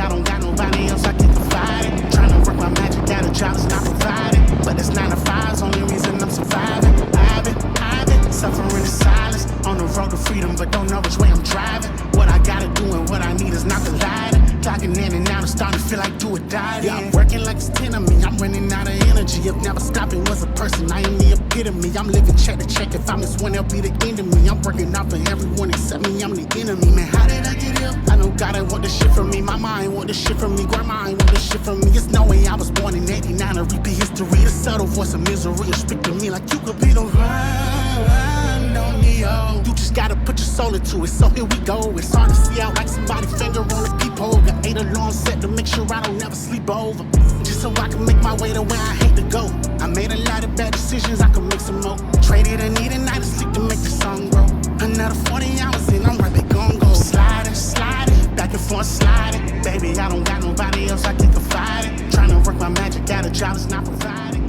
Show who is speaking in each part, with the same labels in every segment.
Speaker 1: I don't got nobody else I can confide in. Tryna work my magic at a job that's not provided. But it's 9 to 5's only reason I'm surviving. I've been suffering in silence. On the road to freedom, but don't know which way I'm driving. What I gotta do and what I need is not colliding. Clocking in and out, I'm starting to feel like do or die. Yeah, I'm working like it's 10 of me. I'm running out of energy. If never stopping was a person, I am the epitome. I'm living check to check. If I miss one, it'll be the end of me. I'm working out for everyone except me. I'm the enemy. Man, how did I get here? I know God ain't want this shit from me. My mind want this shit from me. Grandma ain't want this shit from me. It's no way I was born in 89 to repeat history. The subtle voice of misery will speak to me like you could be the one. Don't need you just gotta put your soul into it. So here we go. It's hard to see out like somebody finger on the peephole. Got 8 alarms set to make sure I don't never sleep over. Just so I can make my way to where I hate to go. I made a lot of bad decisions, I could make some more. Traded a need a night of sleep to make the sun grow. Another 40 hours in, I'm right back on go. Sliding, back and forth sliding. Baby, I don't got nobody else I can confide in. Tryna work my magic at a job that's not providing.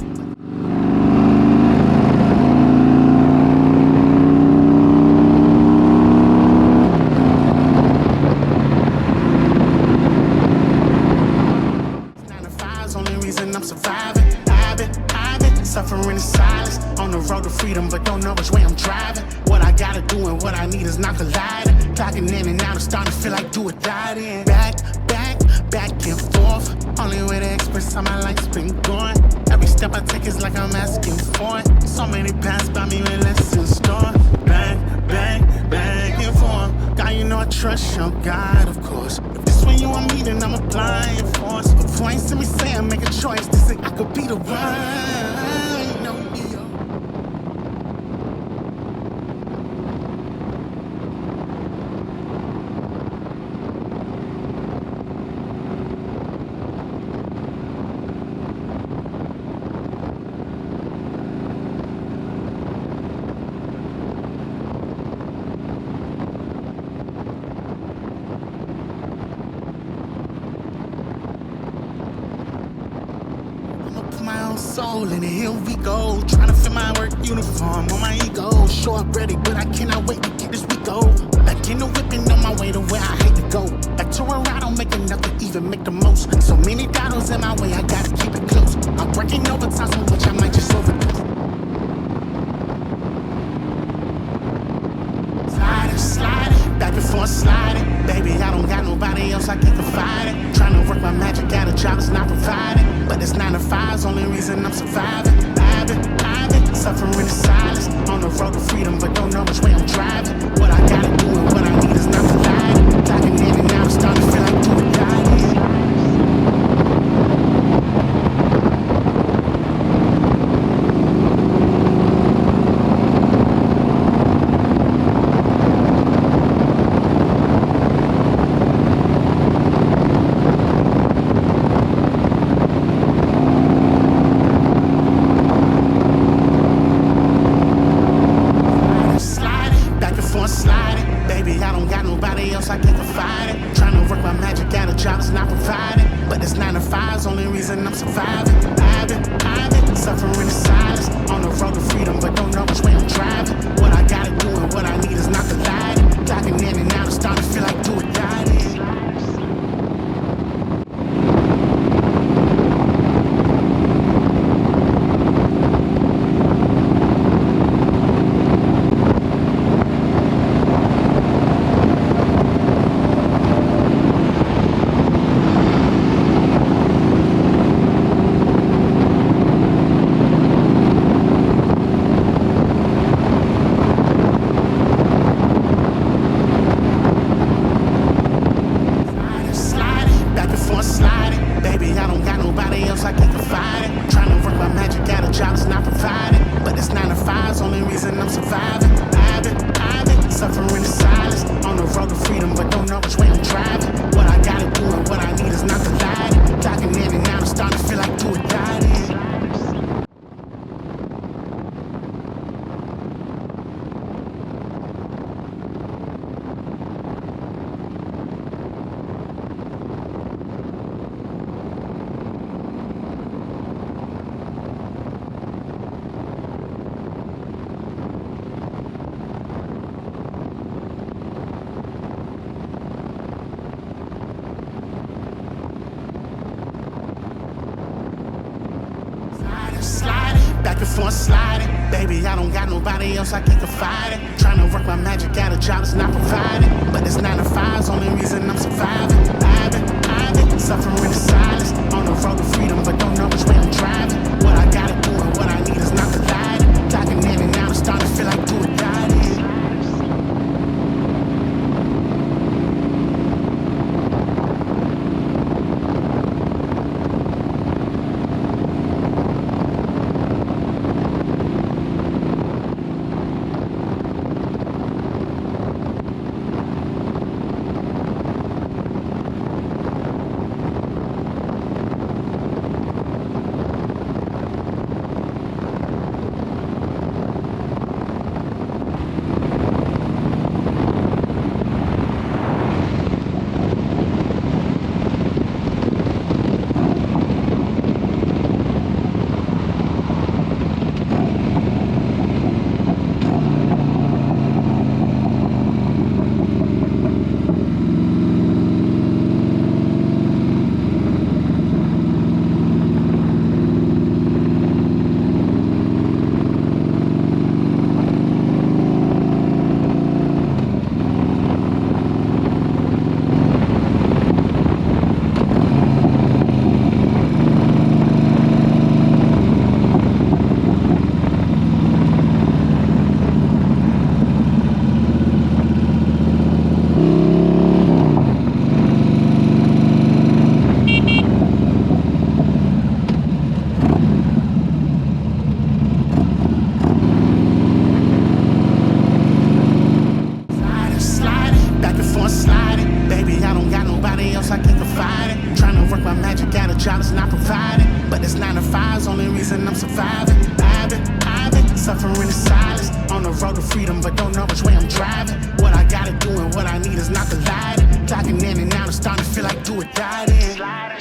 Speaker 1: I'm surviving. I've been suffering in silence. On the road to freedom, but don't know which way I'm driving. What I gotta do and what I need is not colliding. Clocking in and out, I'm starting to feel like do or die then. Back and forth. Only way to express how my life's been going. Every step I take is like I'm asking for it. So many paths by me with lessons stored. Back and forth. God, you know I trust your God, of course. If this way you want me, then I'm applying force. A voice in me saying make a choice. This I could be the one. No, my own soul and here we go. Trying to fit my work uniform on my ego. Sure I'm ready, but I cannot wait to get this week over. Back in the whipping on my way to where I hate to go. Back to where I don't make enough to even make the most. So many battles in my way, I gotta keep it close. I'm working overtime so much I might just overdose. Sliding, back and forth sliding. Baby, I don't got nobody else I can confide in. Tryna work my magic at a job that's not providing. But it's 9 to 5's only reason I'm surviving. I've been suffering in silence. On the road to freedom, but don't know which way I'm driving. What I gotta do and what I need is not colliding. Clocking in and out, I'm starting to feel like do or die. Sliding, baby, I don't got nobody else I can confide in. Tryna work my magic at a job that's not providing. But it's 9 to 5's only reason I'm surviving. I've been suffering in silence. On the road to freedom, but don't know which way I'm driving. What I gotta do and what I need is not colliding. Clocking in and out, I'm starting to feel like do or die then. Sliding, baby, I don't got nobody else I can confide in. Tryna work my magic at a job that's not providing. But it's 9 to 5's only reason I'm surviving. I've been suffering in silence. On the road to freedom, but don't know which way I'm driving. What I gotta do and what I need is not colliding. Clocking in and out, I'm starting to feel like do or die then. back and forth sliding. Baby, I don't got nobody else I can confide in. Trying to work my magic out, a job is not provided. But this 9 to 5's only reason I'm surviving. I've been suffering in silence. On the road to freedom, but don't know which way I'm driving. What I gotta do and what I need is not colliding. Clocking in and out, I'm starting to feel like do or die. Sliding, baby, I don't got nobody else I can confide in. Trying to work my magic out, a job is not provided. But this 9 to 5's only reason I'm surviving. I've been suffering in silence. On the road to freedom, but don't know which way I'm driving. What I gotta do and what I need is not colliding. Clocking in and out, I'm starting to feel like do or die then.